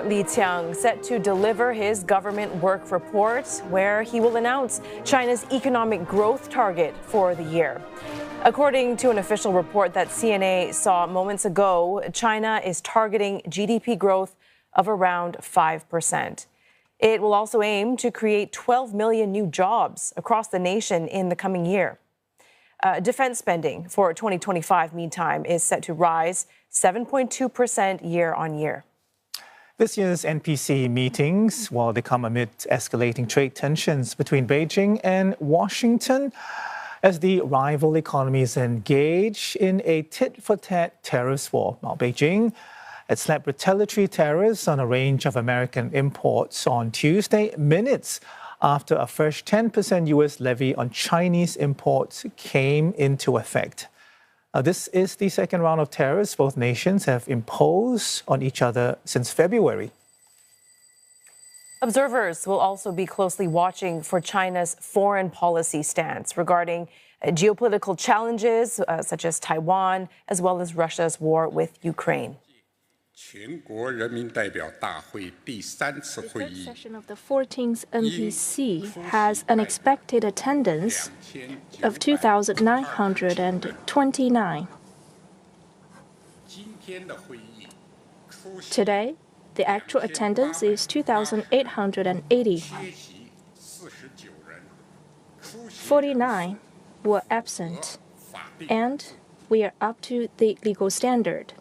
Li Qiang set to deliver his government work report, where he will announce China's economic growth target for the year. According to an official report that CNA saw moments ago, China is targeting GDP growth of around 5%. It will also aim to create 12 million new jobs across the nation in the coming year. Defense spending for 2025, meantime, is set to rise 7.2% year on year. This year's NPC meetings, while they come amid escalating trade tensions between Beijing and Washington, as the rival economies engage in a tit-for-tat tariffs war. Now, Beijing had slapped retaliatory tariffs on a range of American imports on Tuesday, minutes after a fresh 10% U.S. levy on Chinese imports came into effect. This is the second round of tariffs both nations have imposed on each other since February. Observers will also be closely watching for China's foreign policy stance regarding geopolitical challenges such as Taiwan, as well as Russia's war with Ukraine. The third session of the 14th NPC has an expected attendance of 2,929. Today, the actual attendance is 2,880. 49 were absent, and we are up to the legal standard.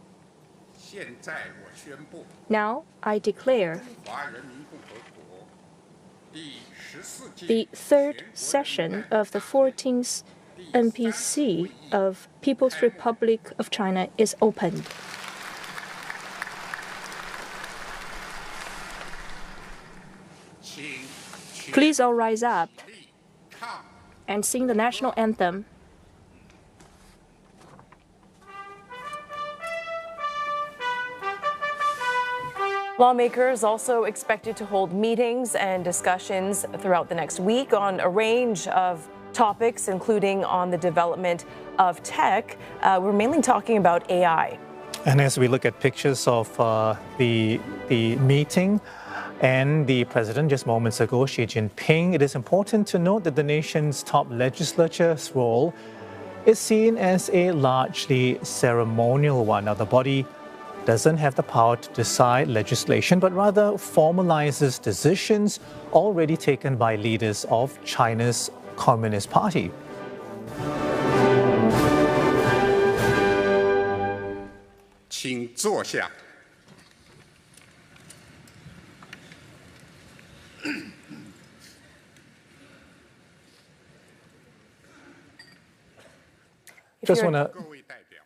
Now, I declare the third session of the 14th NPC of People's Republic of China is opened. Please all rise up and sing the national anthem. Lawmakers also expected to hold meetings and discussions throughout the next week on a range of topics, including on the development of tech. We're mainly talking about AI. And as we look at pictures of the meeting and the president just moments ago, Xi Jinping, it is important to note that the nation's top legislature's role is seen as a largely ceremonial one. Now, the body doesn't have the power to decide legislation, but rather formalizes decisions already taken by leaders of China's Communist Party.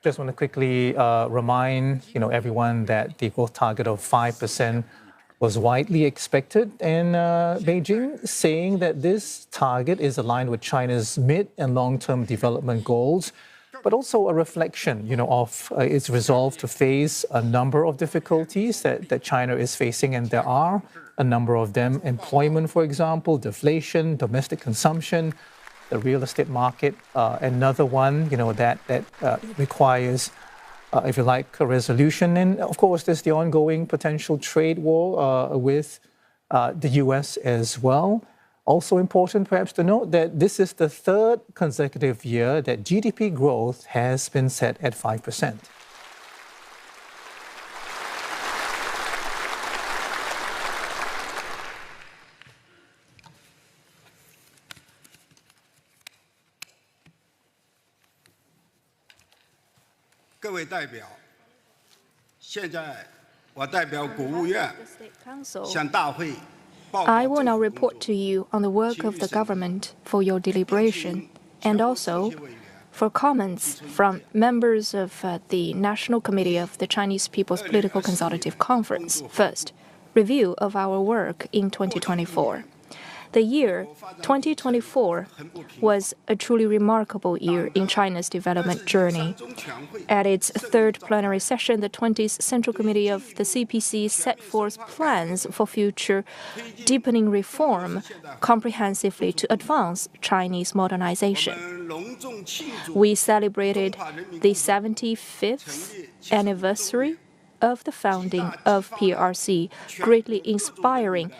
Just want to quickly remind everyone that the growth target of 5% was widely expected in Beijing, saying that this target is aligned with China's mid- and long-term development goals, but also a reflection of its resolve to face a number of difficulties that China is facing, and there are a number of them. Employment, for example, deflation, domestic consumption, the real estate market, another one, that requires, if you like, a resolution. And of course, there's the ongoing potential trade war with the US as well. Also important, perhaps, to note that this is the third consecutive year that GDP growth has been set at 5%. I will now report to you on the work of the government for your deliberation, and also for comments from members of the National Committee of the Chinese People's Political Consultative Conference. First, review of our work in 2024. The year 2024 was a truly remarkable year in China's development journey. At its third plenary session, the 20th Central Committee of the CPC set forth plans for future deepening reform comprehensively to advance Chinese modernization. We celebrated the 75th anniversary of the founding of PRC, greatly inspiring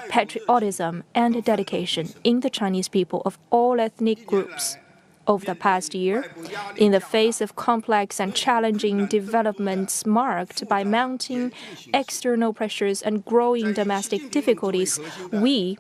patriotism and dedication in the Chinese people of all ethnic groups. Over the past year, in the face of complex and challenging developments marked by mounting external pressures and growing domestic difficulties, we,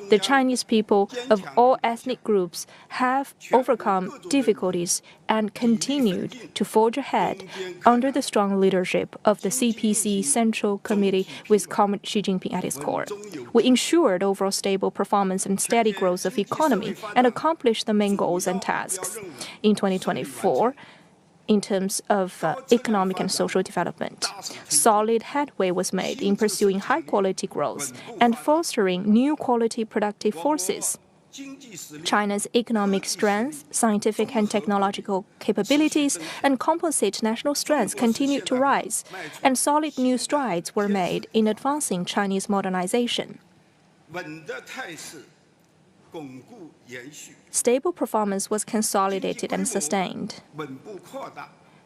the Chinese people of all ethnic groups, have overcome difficulties and continued to forge ahead under the strong leadership of the CPC Central Committee with Comrade Xi Jinping at its core. We ensured overall stable performance and steady growth of economy and accomplished the main goals and tasks. In 2024, in terms of economic and social development, solid headway was made in pursuing high-quality growth and fostering new quality productive forces. China's economic strength, scientific and technological capabilities, and composite national strengths continued to rise, and solid new strides were made in advancing Chinese modernization. Stable performance was consolidated and sustained.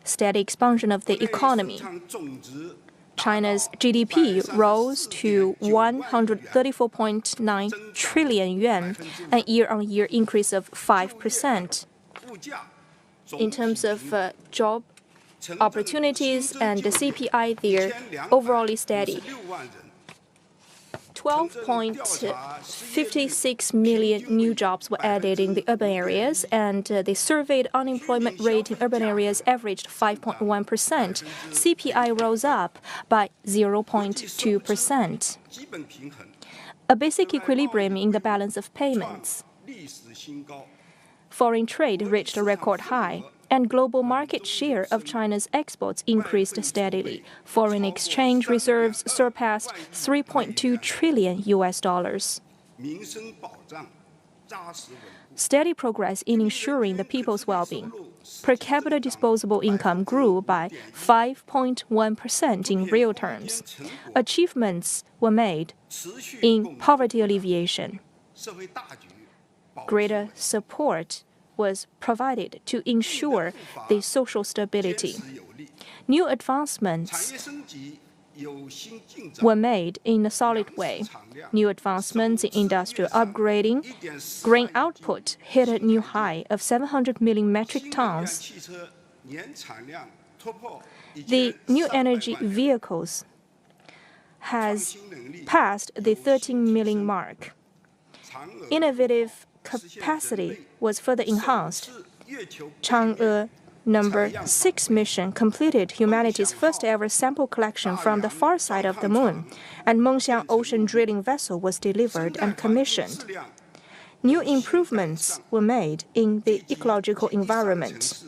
Steady expansion of the economy. China's GDP rose to 134.9 trillion yuan, a year-on-year increase of 5%. In terms of job opportunities and the CPI, they're overall steady. 12.56 million new jobs were added in the urban areas, and the surveyed unemployment rate in urban areas averaged 5.1%. CPI rose up by 0.2%. A basic equilibrium in the balance of payments. Foreign trade reached a record high, and global market share of China's exports increased steadily. Foreign exchange reserves surpassed $3.2 trillion. Steady progress in ensuring the people's well-being. Per capita disposable income grew by 5.1% in real terms. Achievements were made in poverty alleviation. Greater support was provided to ensure the social stability. New advancements were made in a solid way. New advancements in industrial upgrading. Grain output hit a new high of 700 million metric tons. The new energy vehicles has passed the 13 million mark. Innovative capacity was further enhanced. Chang'e No. 6 mission completed humanity's first-ever sample collection from the far side of the moon, and Mengxiang ocean drilling vessel was delivered and commissioned. New improvements were made in the ecological environment.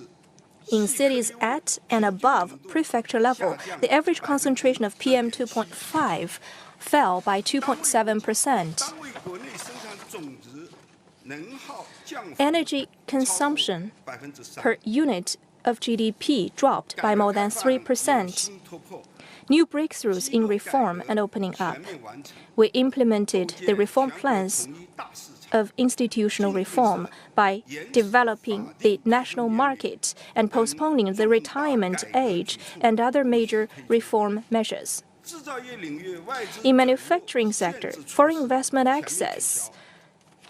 In cities at and above prefecture level, the average concentration of PM 2.5 fell by 2.7%. Energy consumption per unit of GDP dropped by more than 3%. New breakthroughs in reform and opening up. We implemented the reform plans of institutional reform by developing the national market and postponing the retirement age and other major reform measures. In manufacturing sector, foreign investment access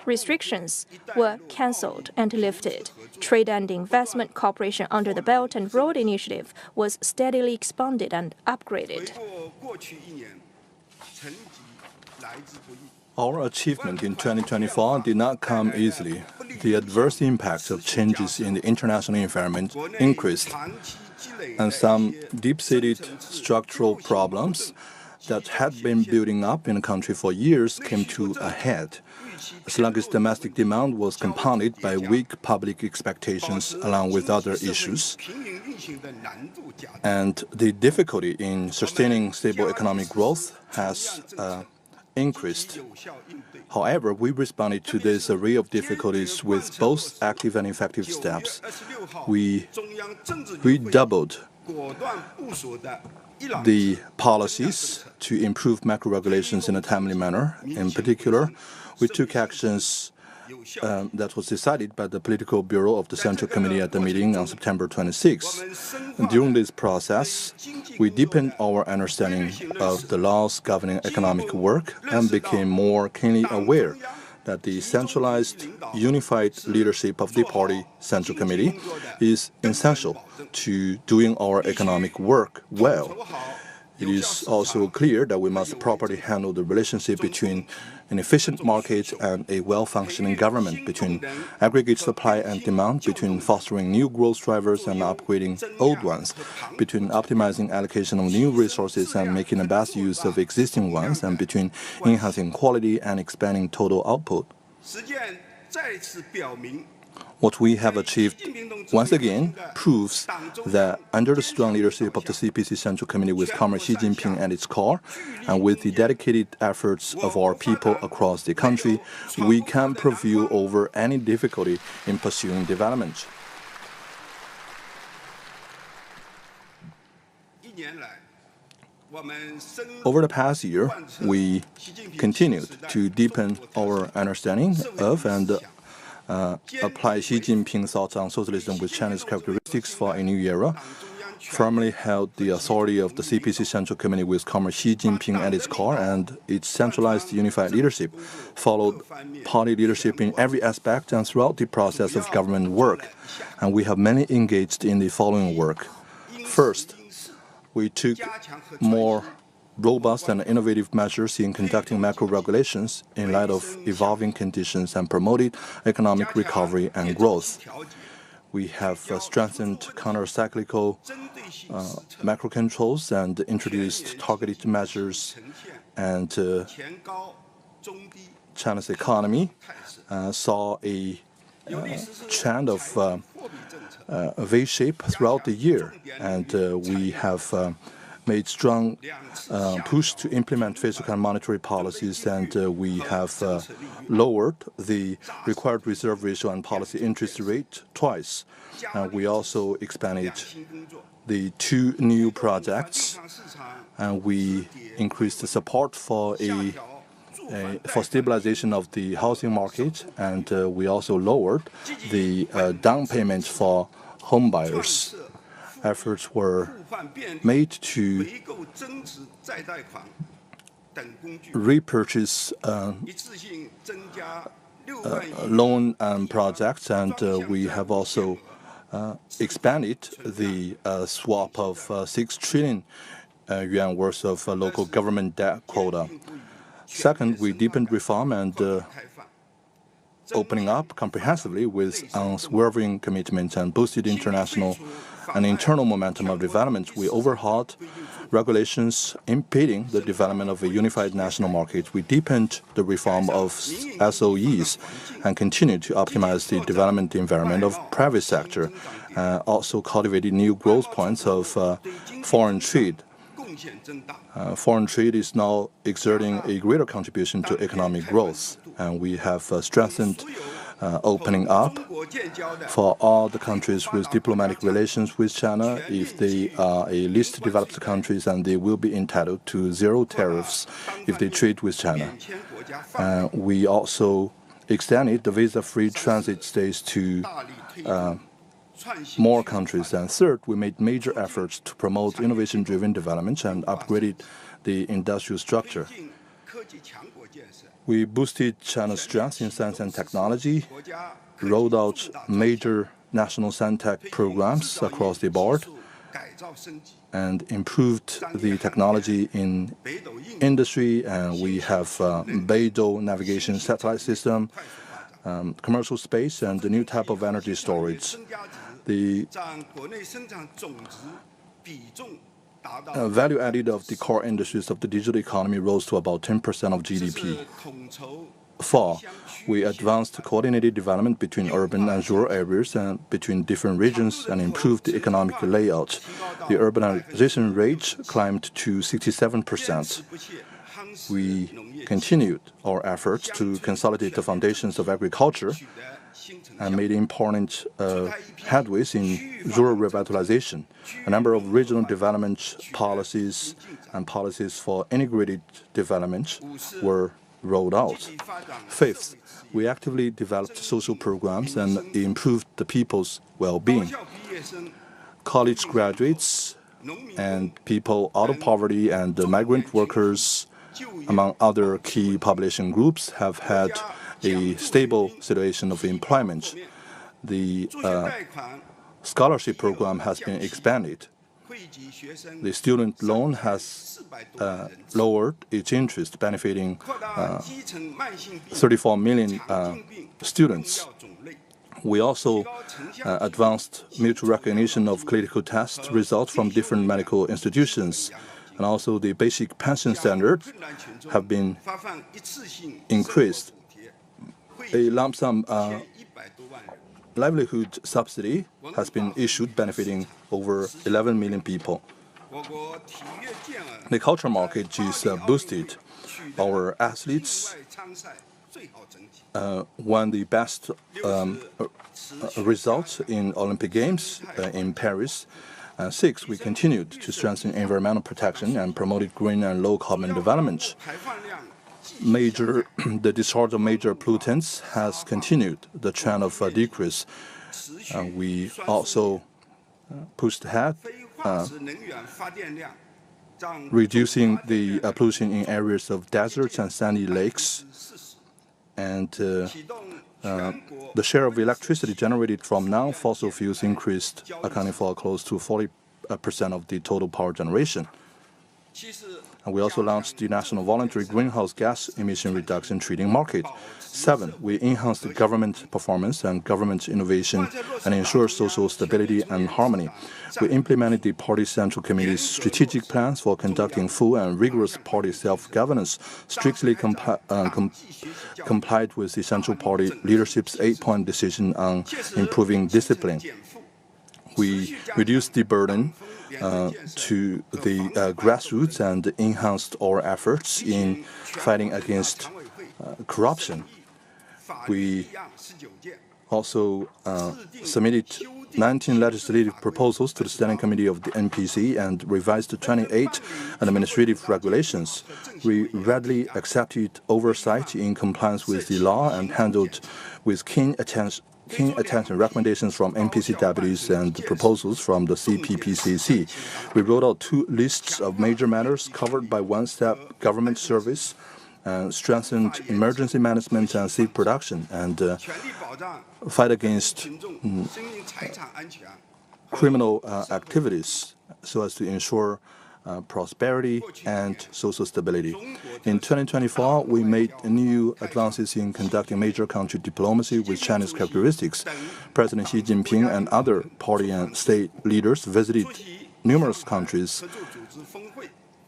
restrictions were cancelled and lifted. Trade and investment cooperation under the Belt and Road Initiative was steadily expanded and upgraded. Our achievement in 2024 did not come easily. The adverse impacts of changes in the international environment increased, and some deep-seated structural problems that had been building up in the country for years came to a head. Sluggish domestic demand was compounded by weak public expectations along with other issues, and the difficulty in sustaining stable economic growth has increased. However, we responded to this array of difficulties with both active and effective steps. We redoubled the policies to improve macro regulations in a timely manner. In particular, we took actions that was decided by the Political Bureau of the Central Committee at the meeting on September 26. During this process, we deepened our understanding of the laws governing economic work and became more keenly aware that the centralized, unified leadership of the Party Central Committee is essential to doing our economic work well. It is also clear that we must properly handle the relationship between an efficient market and a well-functioning government, between aggregate supply and demand, between fostering new growth drivers and upgrading old ones, between optimizing allocation of new resources and making the best use of existing ones, and between enhancing quality and expanding total output. What we have achieved, once again, proves that under the strong leadership of the CPC Central Committee with Comrade Xi Jinping at its core, and with the dedicated efforts of our people across the country, we can prevail over any difficulty in pursuing development. Over the past year, we continued to deepen our understanding of and apply Xi Jinping's thoughts on socialism with China's characteristics for a new era, firmly held the authority of the CPC Central Committee with Comrade Xi Jinping at its core and its centralized unified leadership, followed party leadership in every aspect and throughout the process of government work, and we have many engaged in the following work. First, we took more robust and innovative measures in conducting macro regulations in light of evolving conditions and promoted economic recovery and growth. We have strengthened counter-cyclical macro controls and introduced targeted measures, and China's economy saw a trend of a V-shape throughout the year, and we have made strong push to implement fiscal and monetary policies, and we have lowered the required reserve ratio and policy interest rate twice. We also expanded the 2 new projects, and we increased the support for stabilization of the housing market, and we also lowered the down payment for home buyers. Efforts were made to repurchase loan projects, and we have also expanded the swap of 6 trillion yuan worth of local government debt quota. Second, we deepened reform and opening up comprehensively with unswerving commitment and boosted international and internal momentum of development. We overhauled regulations impeding the development of a unified national market. We deepened the reform of SOEs and continued to optimize the development environment of private sector, also cultivated new growth points of foreign trade. Foreign trade is now exerting a greater contribution to economic growth, and we have strengthened opening up for all the countries with diplomatic relations with China. If they are a least developed countries, and they will be entitled to 0 tariffs if they trade with China. We also extended the visa-free transit stays to more countries. And third, we made major efforts to promote innovation-driven development and upgraded the industrial structure. We boosted China's strength in science and technology, rolled out major national science-tech programs across the board, and improved the technology in industry. And we have Beidou navigation satellite system, commercial space, and the new type of energy storage. The value added of the core industries of the digital economy rose to about 10% of GDP. 4, we advanced coordinated development between urban and rural areas and between different regions and improved the economic layout. The urbanization rate climbed to 67%. We continued our efforts to consolidate the foundations of agriculture and made important headways in rural revitalization. A number of regional development policies and policies for integrated development were rolled out. Fifth, we actively developed social programs and improved the people's well-being. College graduates and people out of poverty and migrant workers, among other key population groups, have had a stable situation of employment. The scholarship program has been expanded. The student loan has lowered its interest, benefiting 34 million students. We also advanced mutual recognition of clinical test results from different medical institutions, and also the basic pension standards have been increased. A lump sum livelihood subsidy has been issued, benefiting over 11 million people. The cultural market is boosted. Our athletes won the best results in Olympic Games in Paris. Sixth, we continued to strengthen environmental protection and promoted green and low-carbon development. The discharge of major pollutants has continued the trend of decrease. We also pushed ahead, reducing the pollution in areas of deserts and sandy lakes. And the share of electricity generated from non-fossil fuels increased, accounting for close to 40% of the total power generation. And we also launched the National Voluntary Greenhouse Gas Emission Reduction Trading Market. 7, we enhanced government performance and government innovation and ensured social stability and harmony. We implemented the Party Central Committee's strategic plans for conducting full and rigorous party self-governance, strictly complied with the Central Party leadership's 8-point decision on improving discipline. We reduced the burden to the grassroots and enhanced our efforts in fighting against corruption. We also submitted 19 legislative proposals to the Standing Committee of the NPC and revised 28 administrative regulations. We readily accepted oversight in compliance with the law and handled with keen attention recommendations from NPC deputies and proposals from the CPPCC. We wrote out 2 lists of major matters covered by one-step government service, strengthened emergency management and seed production, and fight against criminal activities so as to ensure prosperity and social stability. In 2024, we made new advances in conducting major country diplomacy with Chinese characteristics. President Xi Jinping and other party and state leaders visited numerous countries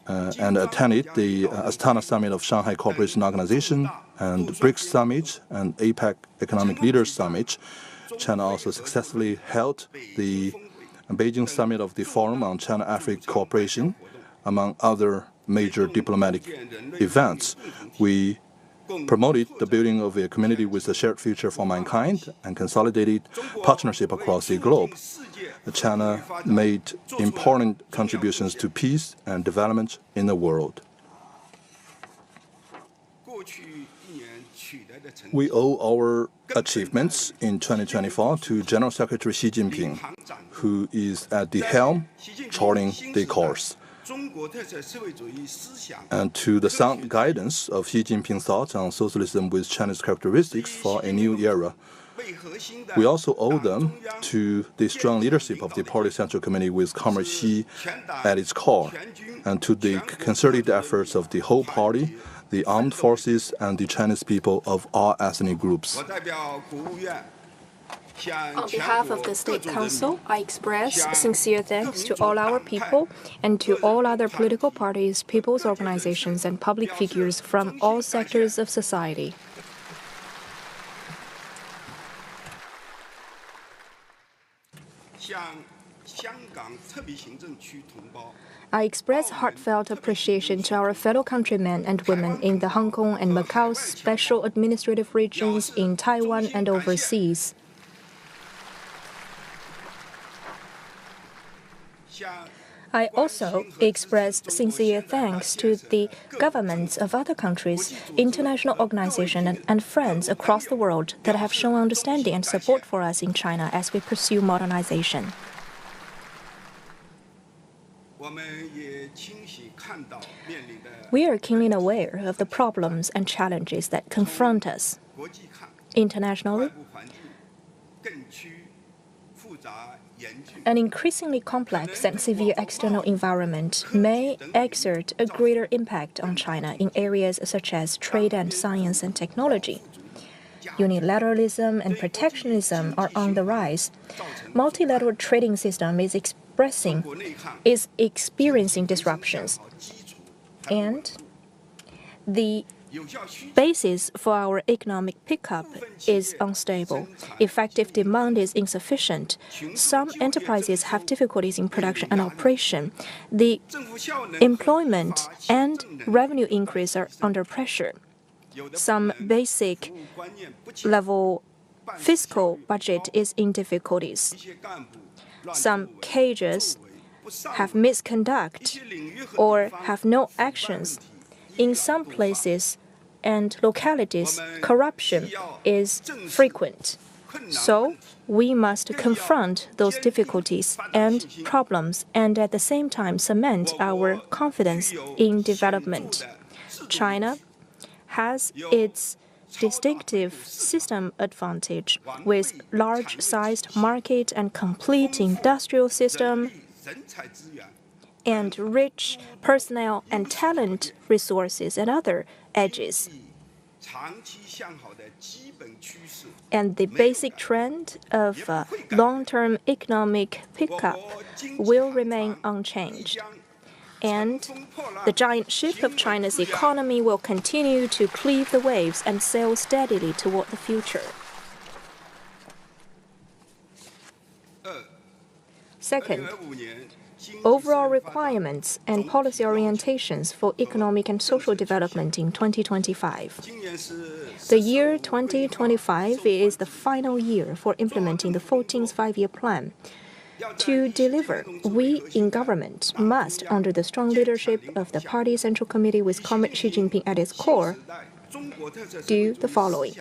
and attended the Astana Summit of Shanghai Cooperation Organization and BRICS Summit and APEC Economic Leaders Summit. China also successfully held the Beijing Summit of the Forum on China-Africa Cooperation, among other major diplomatic events. We promoted the building of a community with a shared future for mankind and consolidated partnership across the globe. China made important contributions to peace and development in the world. We owe our achievements in 2024 to General Secretary Xi Jinping, who is at the helm charting the course, and to the sound guidance of Xi Jinping's thoughts on socialism with Chinese characteristics for a new era. We also owe them to the strong leadership of the Party Central Committee with Comrade Xi at its core, and to the concerted efforts of the whole party, the armed forces, and the Chinese people of all ethnic groups. On behalf of the State Council, I express sincere thanks to all our people and to all other political parties, people's organizations, and public figures from all sectors of society. I express heartfelt appreciation to our fellow countrymen and women in the Hong Kong and Macau special administrative regions, in Taiwan and overseas. I also express sincere thanks to the governments of other countries, international organizations, and friends across the world that have shown understanding and support for us in China as we pursue modernization. We are keenly aware of the problems and challenges that confront us. Internationally, an increasingly complex and severe external environment may exert a greater impact on China in areas such as trade and science and technology. Unilateralism and protectionism are on the rise. Multilateral trading system is experiencing disruptions, and the basis for our economic pickup is unstable. Effective demand is insufficient. Some enterprises have difficulties in production and operation. The employment and revenue increase are under pressure. Some basic level fiscal budget is in difficulties. Some cages have misconduct or have no actions. In some places and localities, corruption is frequent. So we must confront those difficulties and problems and at the same time cement our confidence in development. China has its distinctive system advantage with large-sized market and complete industrial system and rich personnel and talent resources and other edges. And the basic trend of long-term economic pickup will remain unchanged. And the giant ship of China's economy will continue to cleave the waves and sail steadily toward the future. Second, overall requirements and policy orientations for economic and social development in 2025. The year 2025 is the final year for implementing the 14th Five-Year Plan. To deliver, we in government must, under the strong leadership of the Party Central Committee with Comrade Xi Jinping at its core, do the following.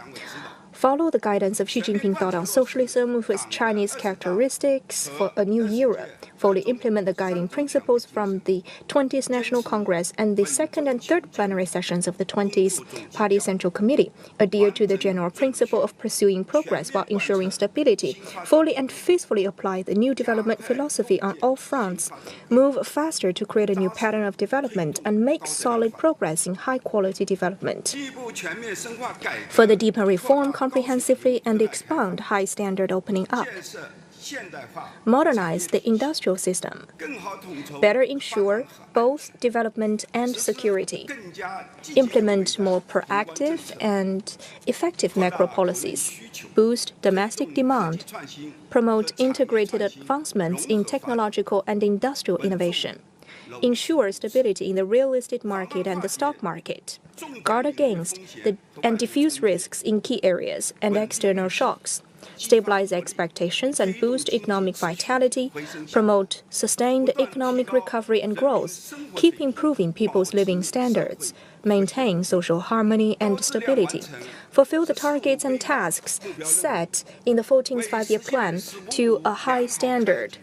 Follow the guidance of Xi Jinping thought on socialism with Chinese characteristics for a new era. Fully implement the guiding principles from the 20th National Congress and the second and third plenary sessions of the 20th Party Central Committee. Adhere to the general principle of pursuing progress while ensuring stability. Fully and faithfully apply the new development philosophy on all fronts. Move faster to create a new pattern of development and make solid progress in high-quality development. Further deepen reform comprehensively and expand high-standard opening up. Modernize the industrial system. Better ensure both development and security. Implement more proactive and effective macro policies. Boost domestic demand. Promote integrated advancements in technological and industrial innovation. Ensure stability in the real estate market and the stock market. Guard against and diffuse risks in key areas and external shocks. Stabilize expectations and boost economic vitality. Promote sustained economic recovery and growth. Keep improving people's living standards. Maintain social harmony and stability. Fulfill the targets and tasks set in the 14th Five-Year Plan to a high standard.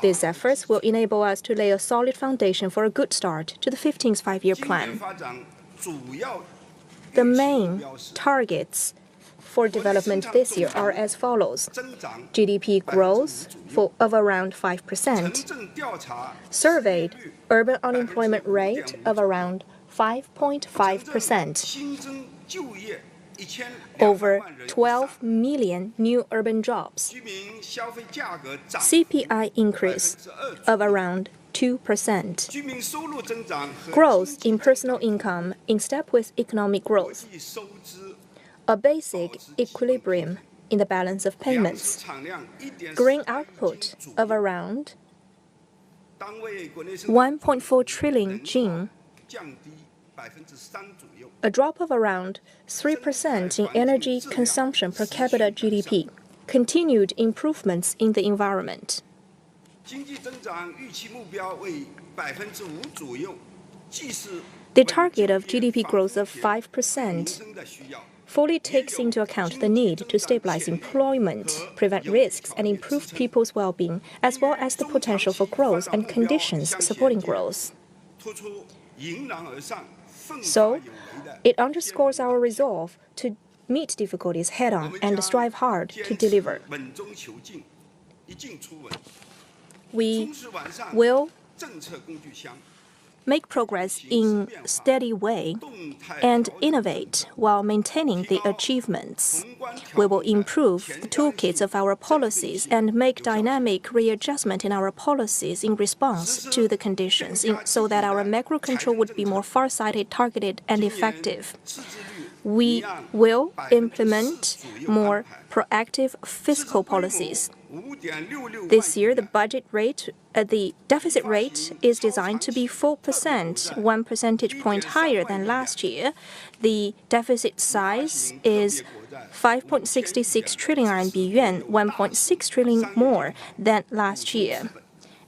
These efforts will enable us to lay a solid foundation for a good start to the 15th Five-Year Plan. The main targets for development this year are as follows. GDP growth of around 5%. Surveyed urban unemployment rate of around 5.5%. Over 12 million new urban jobs. CPI increase of around 2%. Growth in personal income in step with economic growth. A basic equilibrium in the balance of payments. Grain output of around 1.4 trillion jin. A drop of around 3% in energy consumption per capita GDP. Continued improvements in the environment. The target of GDP growth of 5% fully takes into account the need to stabilize employment, prevent risks, and improve people's well-being, as well as the potential for growth and conditions supporting growth. So, it underscores our resolve to meet difficulties head-on and strive hard to deliver. We will make progress in a steady way and innovate while maintaining the achievements. We will improve the toolkits of our policies and make dynamic readjustment in our policies in response to the conditions so that our macro control would be more far-sighted, targeted, and effective. We will implement more proactive fiscal policies. This year, the deficit rate is designed to be 4%, 1 percentage point higher than last year. The deficit size is 5.66 trillion RMB yuan, 1.6 trillion more than last year.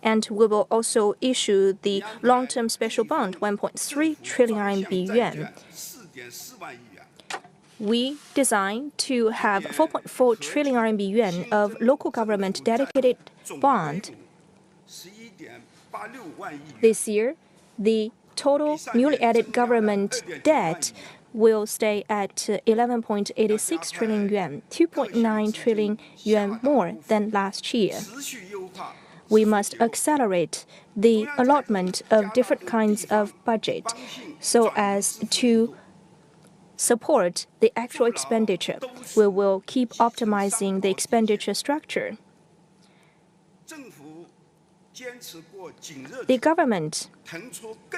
And we will also issue the long-term special bond, 1.3 trillion RMB yuan. We designed to have 4.4 trillion RMB yuan of local government dedicated bond. This year, the total newly added government debt will stay at 11.86 trillion yuan, 2.9 trillion yuan more than last year. We must accelerate the allotment of different kinds of budget so as to support the actual expenditure. We will keep optimizing the expenditure structure. The government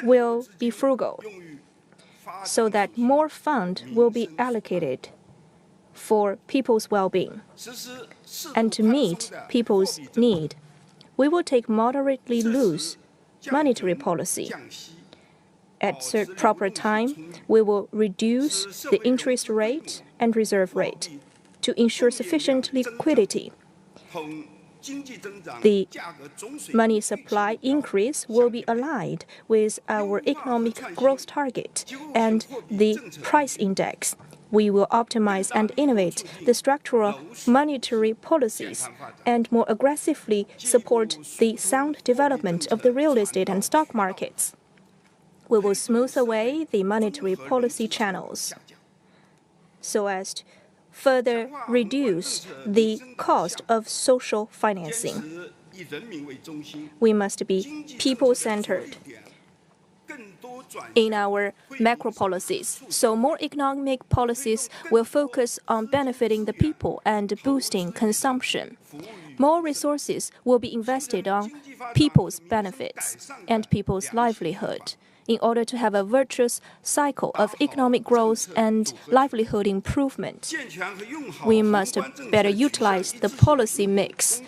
will be frugal so that more fund will be allocated for people's well-being. And to meet people's need, we will take moderately loose monetary policy. At a proper time, we will reduce the interest rate and reserve rate to ensure sufficient liquidity. The money supply increase will be aligned with our economic growth target and the price index. We will optimize and innovate the structural monetary policies and more aggressively support the sound development of the real estate and stock markets. We will smooth away the monetary policy channels so as to further reduce the cost of social financing. We must be people-centered in our macro policies. So more economic policies will focus on benefiting the people and boosting consumption. More resources will be invested on people's benefits and people's livelihood in order to have a virtuous cycle of economic growth and livelihood improvement. We must better utilize the policy mix.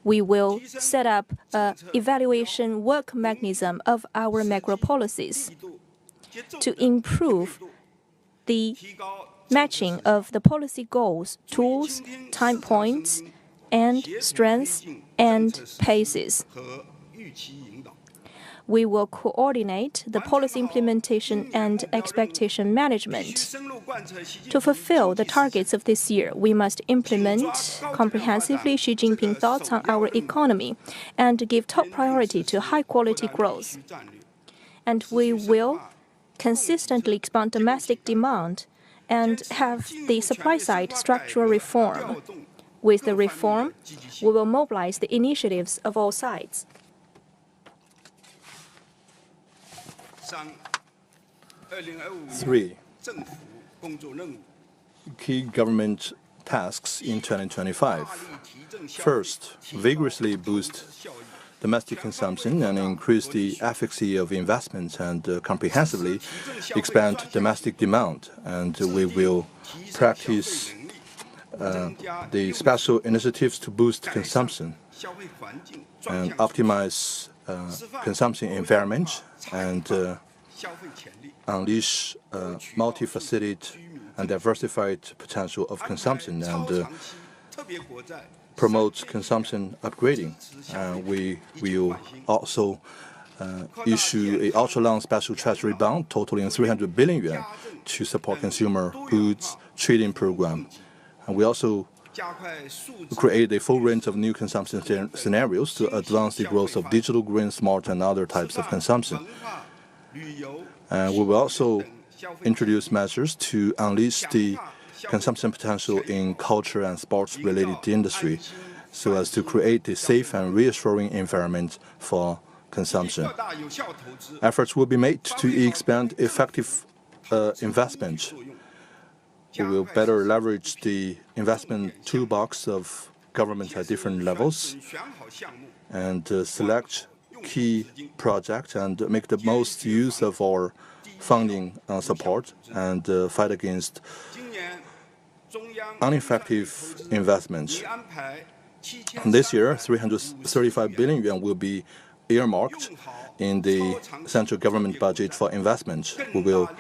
We will set up an evaluation work mechanism of our macro policies to improve the matching of the policy goals, tools, time points, and strengths and paces. We will coordinate the policy implementation and expectation management. To fulfill the targets of this year, we must implement comprehensively Xi Jinping thoughts on our economy and give top priority to high-quality growth. And we will consistently expand domestic demand and have the supply-side structural reform. With the reform, we will mobilize the initiatives of all sides. 3. Key government tasks in 2025. First, vigorously boost domestic consumption and increase the efficacy of investments and comprehensively expand domestic demand. And we will practice the special initiatives to boost consumption and optimize consumption environment and unleash multifaceted and diversified potential of consumption and promote consumption upgrading. We will also issue a ultra-long special treasury bond totaling 300 billion yuan to support consumer goods trading program. And we also create a full range of new consumption scenarios to advance the growth of digital, green, smart, and other types of consumption. And we will also introduce measures to unleash the consumption potential in culture and sports-related industry so as to create a safe and reassuring environment for consumption. Efforts will be made to expand effective investment. We will better leverage the investment toolbox of government at different levels and select key projects and make the most use of our funding support and fight against ineffective investments. This year, 335 billion yuan will be earmarked in the central government budget for investment. We will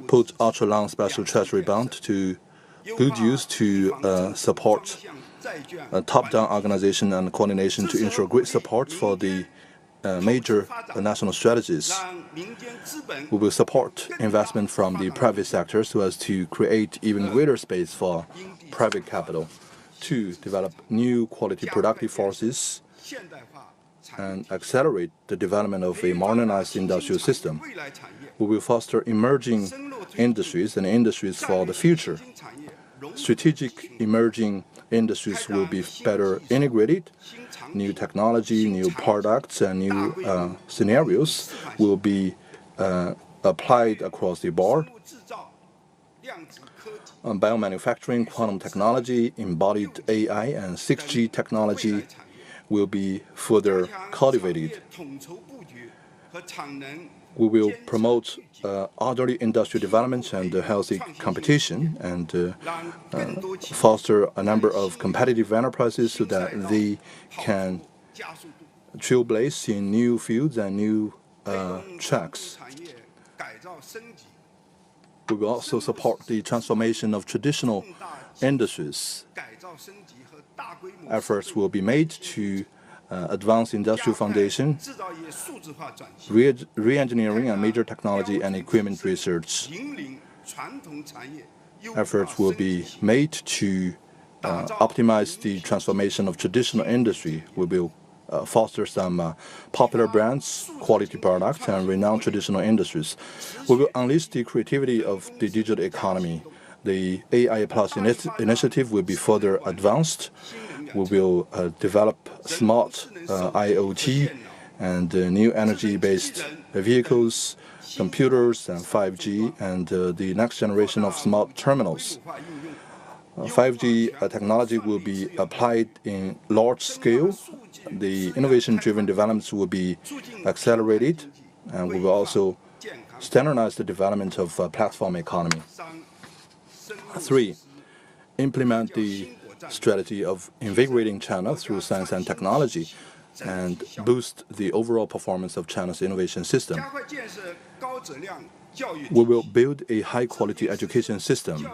put ultra-long special treasury bond to good use to support top-down organization and coordination to ensure great support for the major national strategies. We will support investment from the private sector so as to create even greater space for private capital to develop new quality productive forces and accelerate the development of a modernized industrial system. We will foster emerging industries and industries for the future. Strategic emerging industries will be better integrated. New technology, new products, and new scenarios will be applied across the board. Biomanufacturing, quantum technology, embodied AI, and 6G technology will be further cultivated. We will promote orderly industrial development and healthy competition and foster a number of competitive enterprises so that they can trailblaze in new fields and new tracks. We will also support the transformation of traditional industries. Efforts will be made to advance industrial foundation, re-engineering and major technology and equipment research. Efforts will be made to optimize the transformation of traditional industry. We will foster some popular brands, quality products, and renowned traditional industries. We will unleash the creativity of the digital economy. The AI Plus initiative will be further advanced. We will develop smart IoT and new energy-based vehicles, computers, and 5G, and the next generation of smart terminals. 5G technology will be applied in large scale. The innovation-driven developments will be accelerated, and we will also standardize the development of platform economy. 3, implement the strategy of invigorating China through science and technology and boost the overall performance of China's innovation system. We will build a high-quality education system.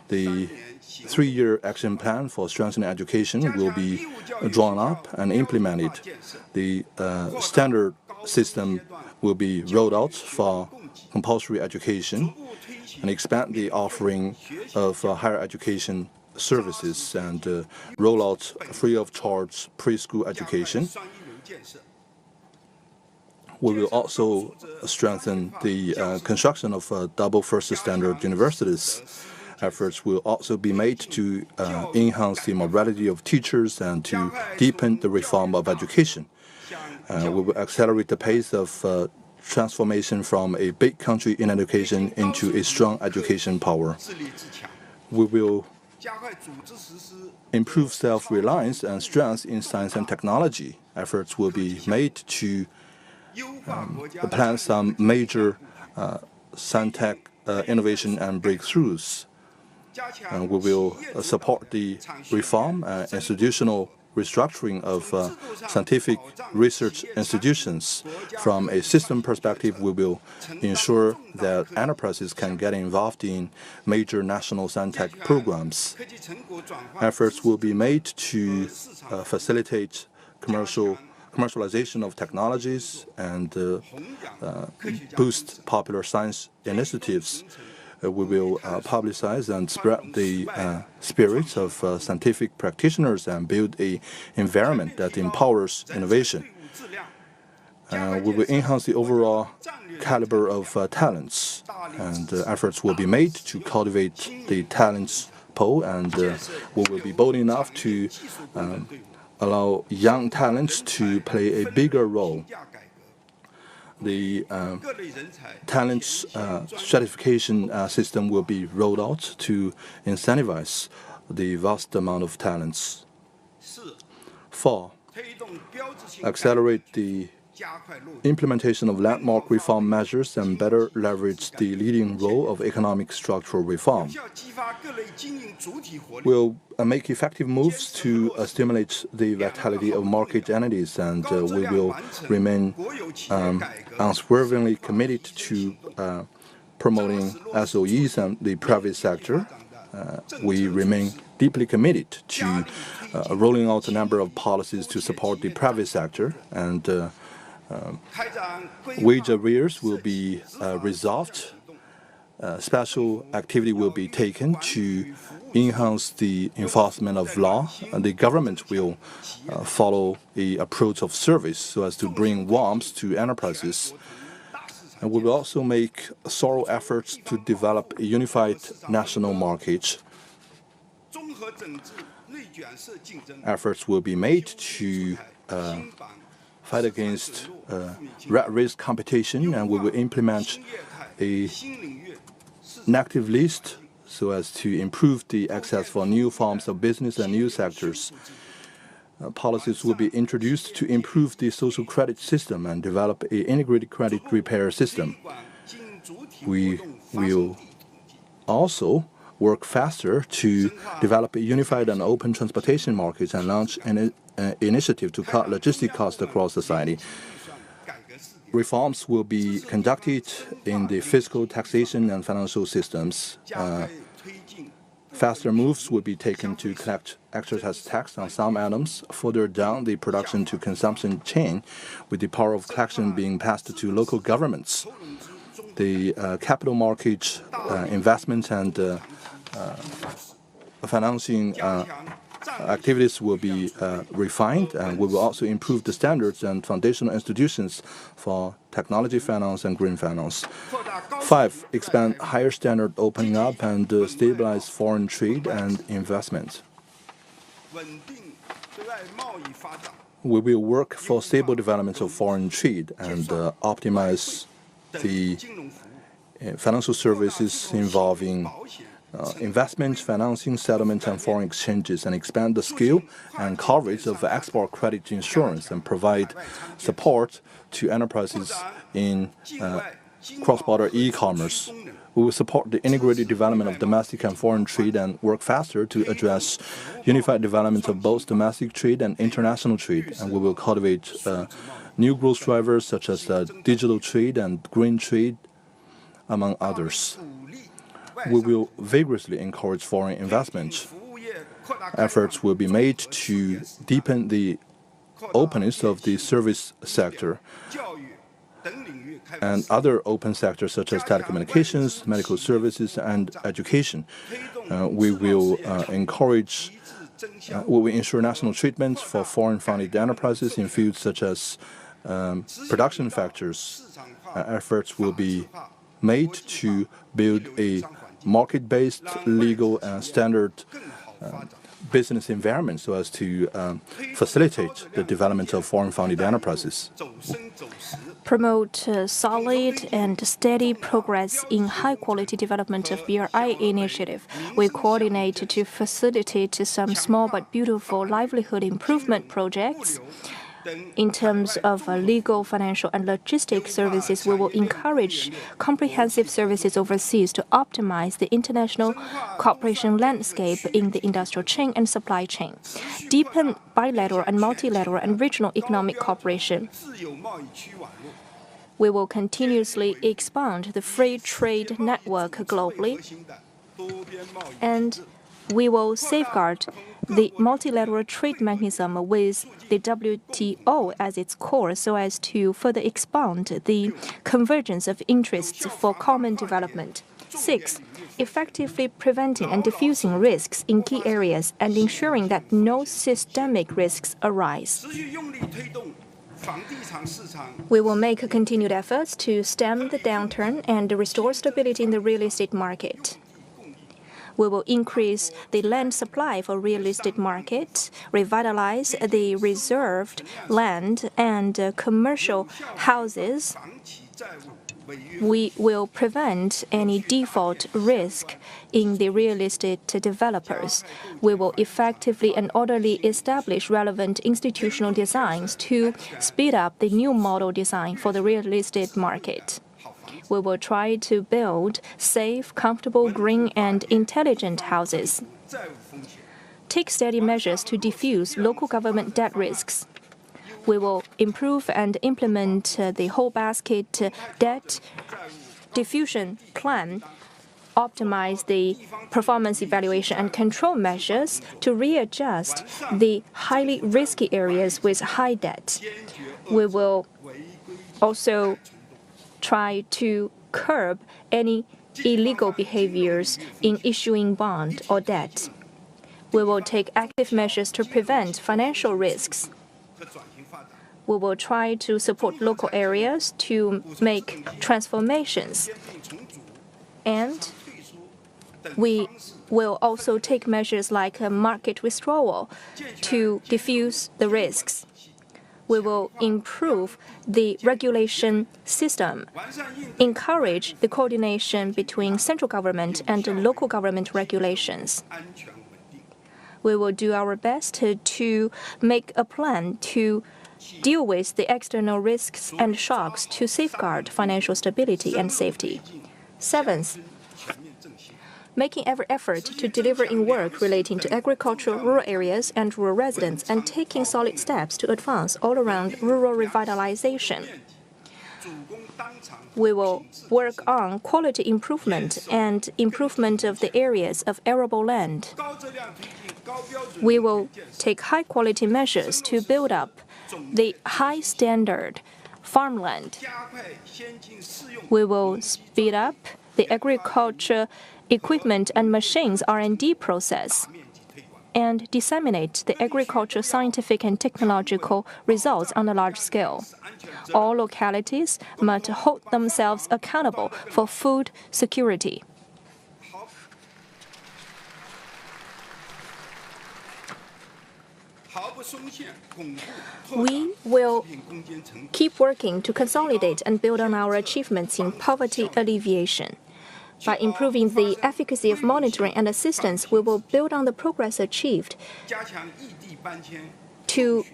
The 3-year action plan for strengthening education will be drawn up and implemented. The standard system will be rolled out for compulsory education and expand the offering of higher education services and roll out free-of-charge preschool education. We will also strengthen the construction of double first standard universities. Efforts will also be made to enhance the morality of teachers and to deepen the reform of education. We will accelerate the pace of transformation from a big country in education into a strong education power. We will improve self-reliance and strength in science and technology. Efforts will be made to plan some major science-tech innovation and breakthroughs. We will support the reform and institutional restructuring of scientific research institutions. From a system perspective, we will ensure that enterprises can get involved in major national science-tech programs. Efforts will be made to facilitate commercialization of technologies and boost popular science initiatives. We will publicize and spread the spirits of scientific practitioners and build an environment that empowers innovation. We will enhance the overall caliber of talents, and efforts will be made to cultivate the talents pool, and we will be bold enough to allow young talents to play a bigger role. The talents stratification system will be rolled out to incentivize the vast amount of talents. 4. Accelerate the implementation of landmark reform measures and better leverage the leading role of economic structural reform. We'll make effective moves to stimulate the vitality of market entities, and we will remain unswervingly committed to promoting SOEs and the private sector. We remain deeply committed to rolling out a number of policies to support the private sector, and wage arrears will be resolved. Special activity will be taken to enhance the enforcement of law, and the government will follow the approach of service so as to bring warmth to enterprises. And we will also make thorough efforts to develop a unified national market. Efforts will be made to fight against rat race competition, and we will implement a negative list so as to improve the access for new forms of business and new sectors. Policies will be introduced to improve the social credit system and develop an integrated credit repair system. We will also work faster to develop a unified and open transportation market and launch an initiative to cut logistic costs across society. Reforms will be conducted in the fiscal, taxation, and financial systems. Faster moves will be taken to collect excise tax on some items further down the production to consumption chain, with the power of collection being passed to local governments. The capital market investment and financing activities will be refined, and we will also improve the standards and foundational institutions for technology finance and green finance. 5. Expand higher standard opening up and stabilize foreign trade and investment. We will work for stable development of foreign trade and optimize the financial services involving investment, financing, settlement, and foreign exchanges, and expand the scale and coverage of export credit insurance and provide support to enterprises in cross-border e-commerce. We will support the integrated development of domestic and foreign trade and work faster to address unified development of both domestic trade and international trade. And we will cultivate new growth drivers such as digital trade and green trade, among others. We will vigorously encourage foreign investment. Efforts will be made to deepen the openness of the service sector and other open sectors such as telecommunications, medical services, and education. We will ensure national treatment for foreign-funded enterprises in fields such as production factors. Efforts will be made to build a market-based, legal, and standard business environment so as to facilitate the development of foreign-funded enterprises. Promote solid and steady progress in high-quality development of BRI initiative. We coordinate to facilitate some small but beautiful livelihood improvement projects. In terms of legal, financial, and logistic services, we will encourage comprehensive services overseas to optimize the international cooperation landscape in the industrial chain and supply chain, deepen bilateral and multilateral and regional economic cooperation. We will continuously expand the free trade network globally, and we will safeguard the multilateral trade mechanism with the WTO as its core so as to further expand the convergence of interests for common development. 6. Effectively preventing and diffusing risks in key areas and ensuring that no systemic risks arise. We will make continued efforts to stem the downturn and restore stability in the real estate market. We will increase the land supply for real estate market, revitalize the reserved land and commercial houses. We will prevent any default risk in the real estate developers. We will effectively and orderly establish relevant institutional designs to speed up the new model design for the real estate market. We will try to build safe, comfortable, green, and intelligent houses. Take steady measures to diffuse local government debt risks. We will improve and implement the whole basket debt diffusion plan, optimize the performance evaluation and control measures to readjust the highly risky areas with high debt. We will also try to curb any illegal behaviors in issuing bond or debt. We will take active measures to prevent financial risks. We will try to support local areas to make transformations. And we will also take measures like a market withdrawal to diffuse the risks. We will improve the regulation system, encourage the coordination between central government and local government regulations. We will do our best to make a plan to deal with the external risks and shocks to safeguard financial stability and safety. 7th, making every effort to deliver in work relating to agriculture, rural areas, and rural residents, and taking solid steps to advance all-around rural revitalization. We will work on quality improvement and improvement of the areas of arable land. We will take high-quality measures to build up the high-standard farmland. We will speed up the agriculture equipment and machines R&D process and disseminate the agriculture scientific and technological results on a large scale. All localities must hold themselves accountable for food security. We will keep working to consolidate and build on our achievements in poverty alleviation. By improving the efficacy of monitoring and assistance, we will build on the progress achieved to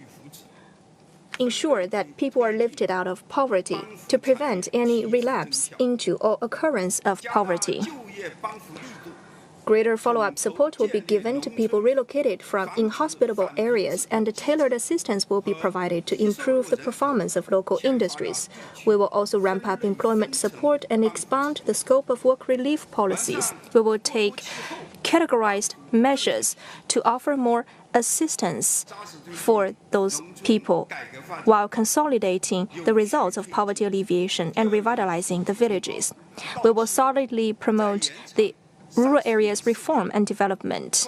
ensure that people are lifted out of poverty, to prevent any relapse into or occurrence of poverty. Greater follow-up support will be given to people relocated from inhospitable areas, and tailored assistance will be provided to improve the performance of local industries. We will also ramp up employment support and expand the scope of work relief policies. We will take categorized measures to offer more assistance for those people while consolidating the results of poverty alleviation and revitalizing the villages. We will solidly promote the rural areas reform and development.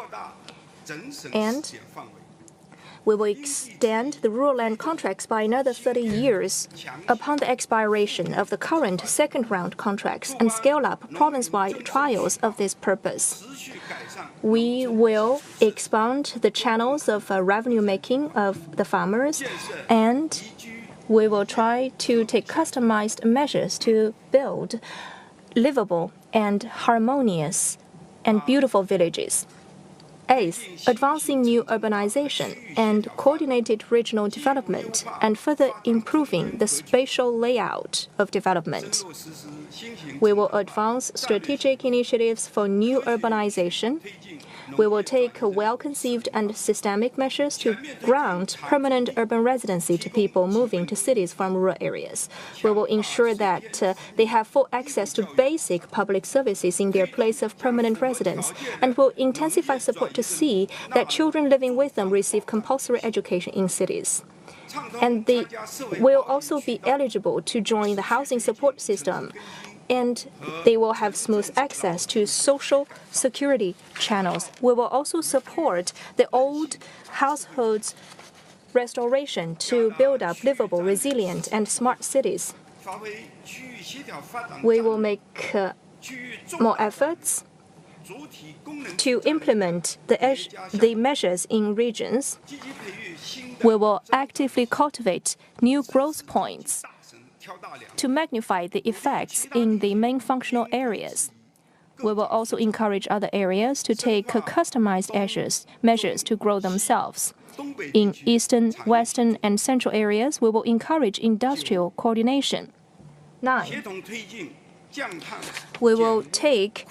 And we will extend the rural land contracts by another 30 years upon the expiration of the current second-round contracts and scale up province-wide trials of this purpose. We will expand the channels of revenue making of the farmers, and we will try to take customized measures to build livable and harmonious and beautiful villages. Eighth, advancing new urbanization and coordinated regional development and further improving the spatial layout of development. We will advance strategic initiatives for new urbanization. We will take well-conceived and systemic measures to grant permanent urban residency to people moving to cities from rural areas. We will ensure that they have full access to basic public services in their place of permanent residence, and will intensify support to see that children living with them receive compulsory education in cities. And they will also be eligible to join the housing support system, and they will have smooth access to social security channels. We will also support the old households' restoration to build up livable, resilient, and smart cities. We will make more efforts to implement the measures in regions. We will actively cultivate new growth points to magnify the effects in the main functional areas. We will also encourage other areas to take customized measures to grow themselves. In eastern, western, and central areas, we will encourage industrial coordination. 9. We will take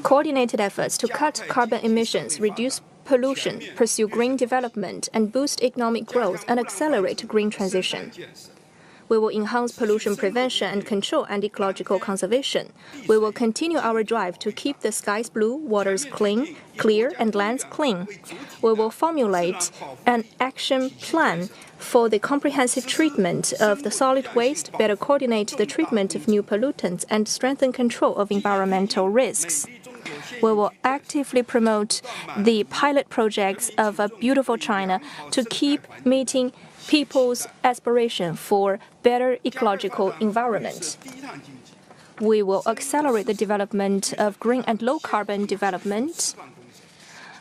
coordinated efforts to cut carbon emissions, reduce pollution, pursue green development, and boost economic growth and accelerate green transition. We will enhance pollution prevention and control and ecological conservation. We will continue our drive to keep the skies blue, waters clear, and lands clean. We will formulate an action plan for the comprehensive treatment of the solid waste, better coordinate the treatment of new pollutants, and strengthen control of environmental risks. We will actively promote the pilot projects of a beautiful China to keep meeting people's aspiration for better ecological environment. We will accelerate the development of green and low-carbon development.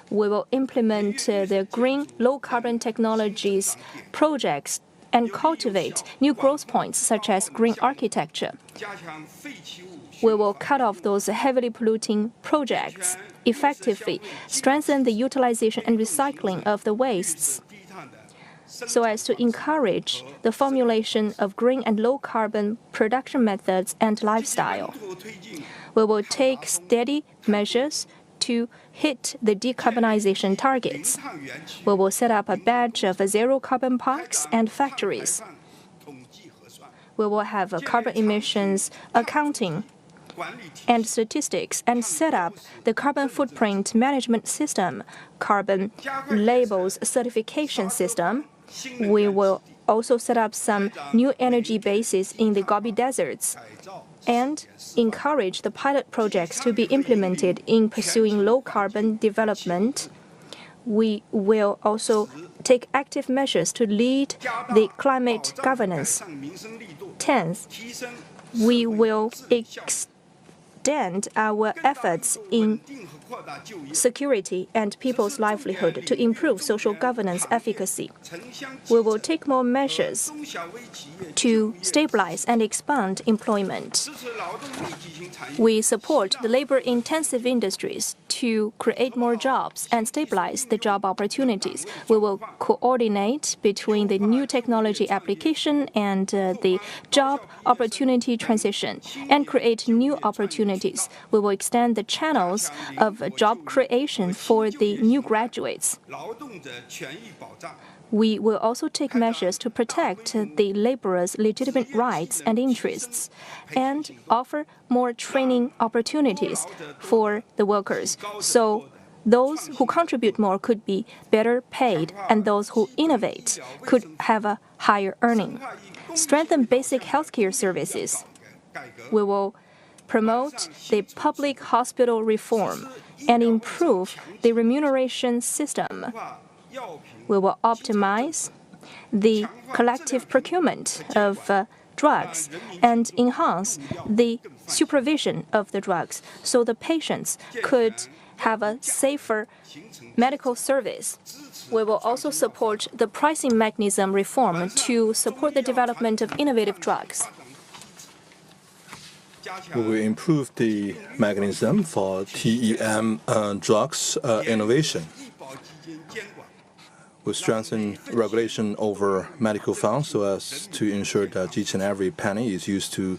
We will implement the green low-carbon technologies projects and cultivate new growth points such as green architecture. We will cut off those heavily polluting projects, effectively strengthen the utilization and recycling of the wastes, so as to encourage the formulation of green and low-carbon production methods and lifestyle. We will take steady measures to hit the decarbonization targets. We will set up a batch of zero-carbon parks and factories. We will have a carbon emissions accounting and statistics and set up the carbon footprint management system, carbon labels certification system. We will also set up some new energy bases in the Gobi deserts and encourage the pilot projects to be implemented in pursuing low-carbon development. We will also take active measures to lead the climate governance. 10th, we will extend our efforts in security and people's livelihood to improve social governance efficacy. We will take more measures to stabilize and expand employment. We support the labor-intensive industries to create more jobs and stabilize the job opportunities. We will coordinate between the new technology application and the job opportunity transition and create new opportunities. We will extend the channels of job creation for the new graduates. We will also take measures to protect the laborers' legitimate rights and interests and offer more training opportunities for the workers, so those who contribute more could be better paid and those who innovate could have a higher earning. Strengthen basic healthcare services. We will promote the public hospital reform and improve the remuneration system. We will optimize the collective procurement of drugs and enhance the supervision of the drugs so the patients could have a safer medical service. We will also support the pricing mechanism reform to support the development of innovative drugs. We will improve the mechanism for TEM drugs innovation. will strengthen regulation over medical funds so as to ensure that each and every penny is used to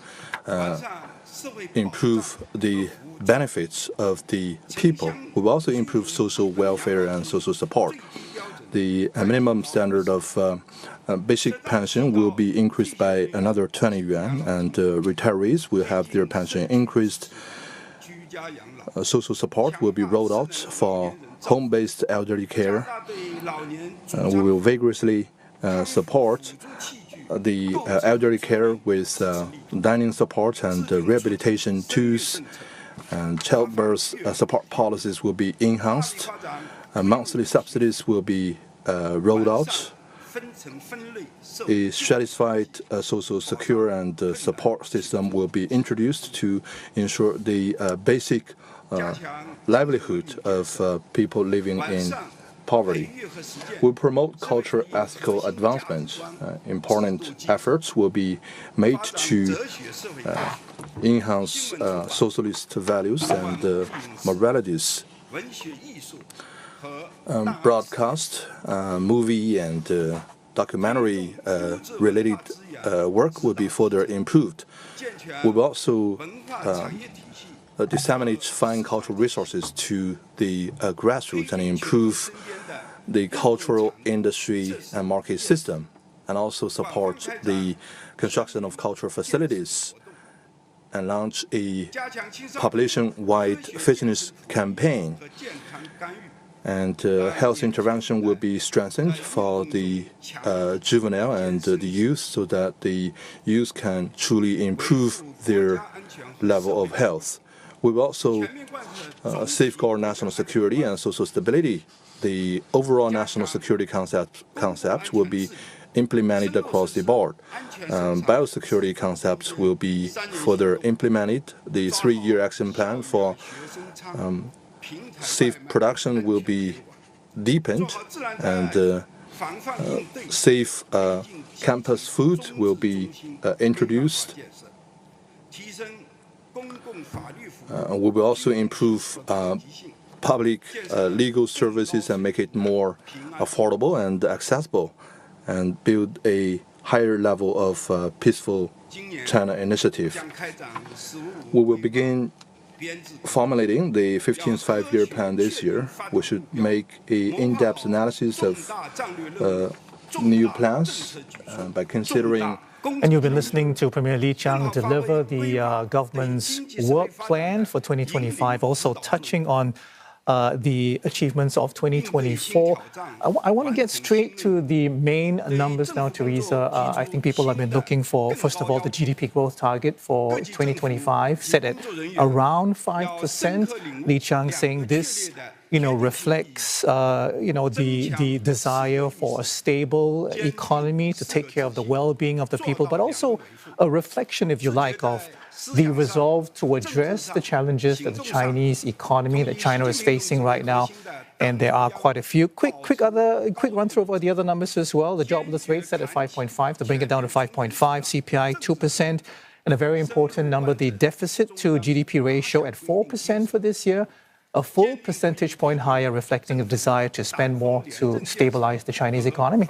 improve the benefits of the people. We will also improve social welfare and social support. The minimum standard of basic pension will be increased by another 20 yuan, and retirees will have their pension increased. Social support will be rolled out for home-based elderly care. We will vigorously support the elderly care with dining support and rehabilitation tools, and childbirth support policies will be enhanced. Monthly subsidies will be rolled out. A stratified social secure and support system will be introduced to ensure the basic livelihood of people living in poverty. We promote cultural ethical advancement. Important efforts will be made to enhance socialist values and moralities. Broadcast, movie, and documentary related work will be further improved. We will also disseminate fine cultural resources to the grassroots and improve the cultural industry and market system, and also support the construction of cultural facilities and launch a population-wide fitness campaign. And health intervention will be strengthened for the juvenile and the youth so that the youth can truly improve their level of health. We will also safeguard national security and social stability. The overall national security concept will be implemented across the board. Biosecurity concepts will be further implemented. The 3-year action plan for safe production will be deepened, and safe campus food will be introduced. We will also improve public legal services and make it more affordable and accessible, and build a higher level of peaceful China initiative. We will begin formulating the 15th five-year plan this year. We should make an in-depth analysis of new plans by considering. And you've been listening to Premier Li Qiang deliver the government's work plan for 2025, also touching on the achievements of 2024. I want to get straight to the main numbers now, Teresa. I think people have been looking for, first of all, the GDP growth target for 2025, set at around 5%. Li Qiang saying this, reflects, the desire for a stable economy to take care of the well-being of the people, but also a reflection, if you like, of the resolve to address the challenges that the Chinese economy, that China is facing right now. And there are quite a few. Quick run through of the other numbers as well. The jobless rate set at 5.5 to bring it down to 5.5, CPI 2%, and a very important number, the deficit to GDP ratio at 4% for this year, a full percentage point higher, reflecting a desire to spend more to stabilize the Chinese economy.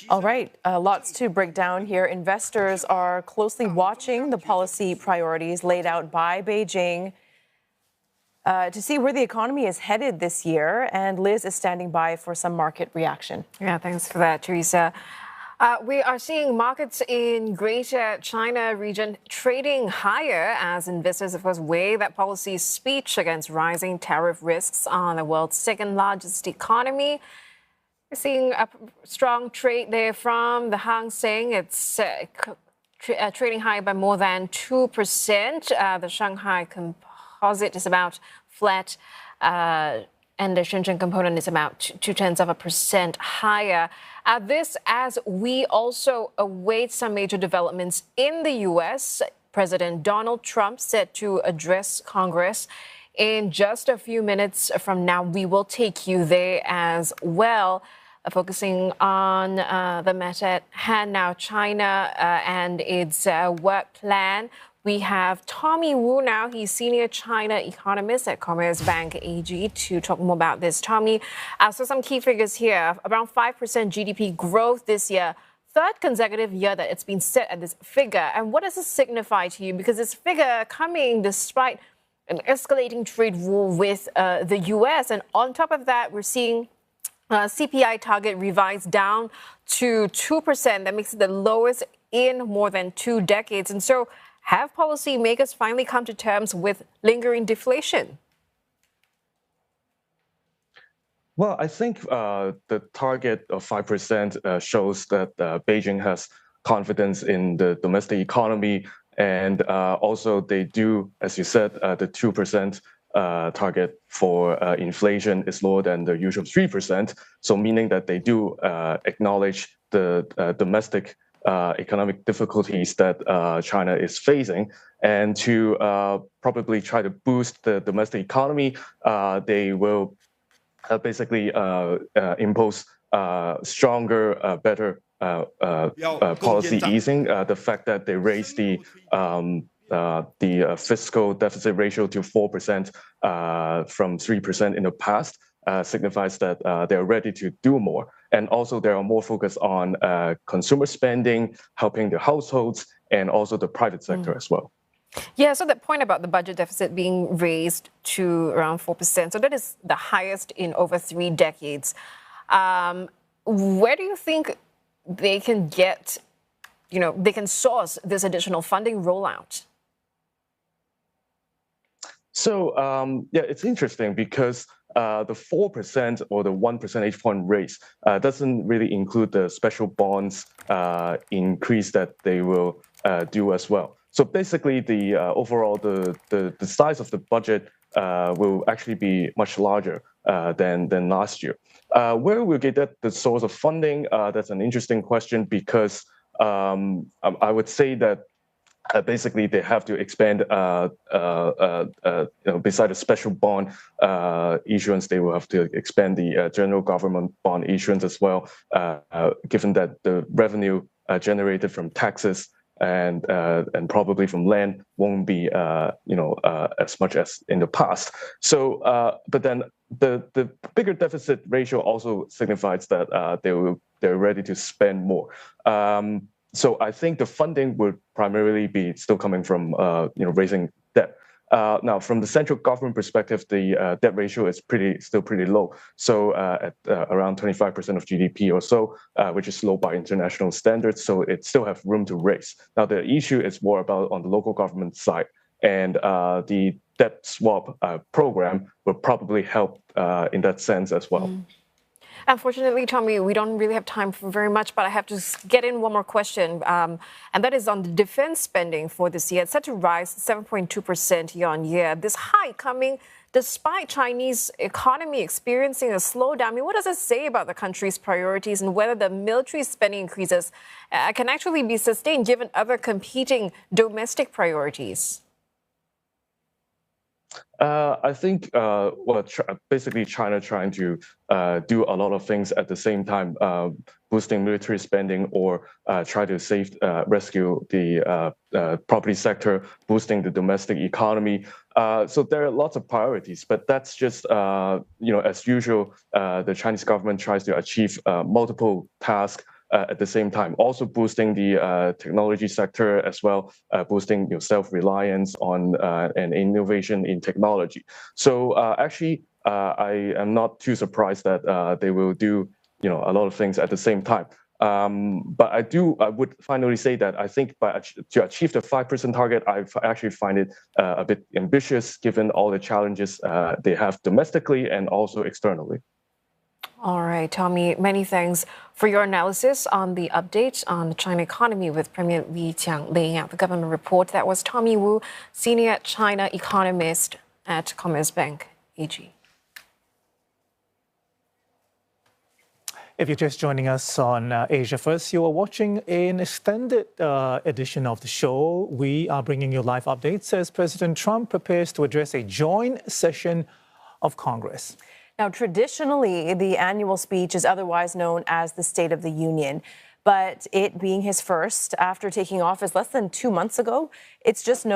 All right, lots to break down here. Investors are closely watching the policy priorities laid out by Beijing to see where the economy is headed this year. And Liz is standing by for some market reaction. Yeah, thanks for that, Teresa. We are seeing markets in Greater China region trading higher as investors, of course, weigh that policy speech against rising tariff risks on the world's second largest economy. We're seeing a strong trade there from the Hang Seng. It's trading higher by more than 2%. The Shanghai Composite is about flat, and the Shenzhen component is about 0.2% higher. This as we also await some major developments in the U.S. President Donald Trump set to address Congress in just a few minutes from now. We will take you there as well. Focusing on the matter at hand now, China and its work plan We have Tommy Wu now. He's senior China economist at Commerzbank AG to talk more about this. Tommy, so some key figures here. Around 5% GDP growth this year. Third consecutive year that it's been set at this figure. And what does this signify to you? Because this figure coming despite an escalating trade war with the US. And on top of that, we're seeing CPI target revised down to 2%. That makes it the lowest in more than 2 decades. And so have policymakers finally come to terms with lingering deflation? Well, I think the target of 5% shows that Beijing has confidence in the domestic economy. And also they do, as you said, the 2% target for inflation is lower than the usual 3%. So meaning that they do acknowledge the domestic economic difficulties that China is facing. And to probably try to boost the domestic economy, they will basically impose stronger, better policy easing. The fact that they raised the fiscal deficit ratio to 4% from 3% in the past signifies that they're ready to do more. And also they are more focused on consumer spending, helping the households, and also the private sector as well. Yeah, so that point about the budget deficit being raised to around 4%, so that is the highest in over 3 decades. Where do you think they can get, they can source this additional funding rollout? So, yeah, it's interesting because the 4% or the 1 percentage point raise doesn't really include the special bonds increase that they will do as well. So basically, the overall the size of the budget will actually be much larger than last year. Where will get the source of funding? That's an interesting question because I would say that basically they have to expand. Beside the special bond issuance, they will have to expand the general government bond issuance as well, given that the revenue generated from taxes and probably from land won't be as much as in the past. So, but then the bigger deficit ratio also signifies that they're ready to spend more. So I think the funding would primarily be still coming from raising debt. Now, from the central government perspective, the debt ratio is still pretty low. So at around 25% of GDP or so, which is low by international standards. So it still have room to raise. Now, the issue is more about on the local government side. And the debt swap program will probably help in that sense as well. Unfortunately, Tommy, we don't really have time for very much, but I have to get in one more question, and that is on the defense spending for this year. It's set to rise 7.2% year on year. This high coming despite Chinese economy experiencing a slowdown. I mean, what does it say about the country's priorities and whether the military spending increases can actually be sustained given other competing domestic priorities? I think, basically China trying to do a lot of things at the same time, boosting military spending or try to rescue the property sector, boosting the domestic economy. So there are lots of priorities, but that's just, as usual, the Chinese government tries to achieve multiple tasks at the same time, also boosting the technology sector as well, boosting self-reliance on and innovation in technology. So actually, I am not too surprised that they will do a lot of things at the same time. But I would finally say that I think to achieve the 5% target, I actually find it a bit ambitious given all the challenges they have domestically and also externally. All right, Tommy, many thanks for your analysis on the update on the China economy with Premier Qiang laying out the government report. That was Tommy Wu, senior China economist at Commerzbank AG. If you're just joining us on Asia First, you are watching an extended edition of the show. We are bringing you live updates as President Trump prepares to address a joint session of Congress. Now, traditionally, the annual speech is otherwise known as the State of the Union. but it being his first after taking office less than 2 months ago, it's just known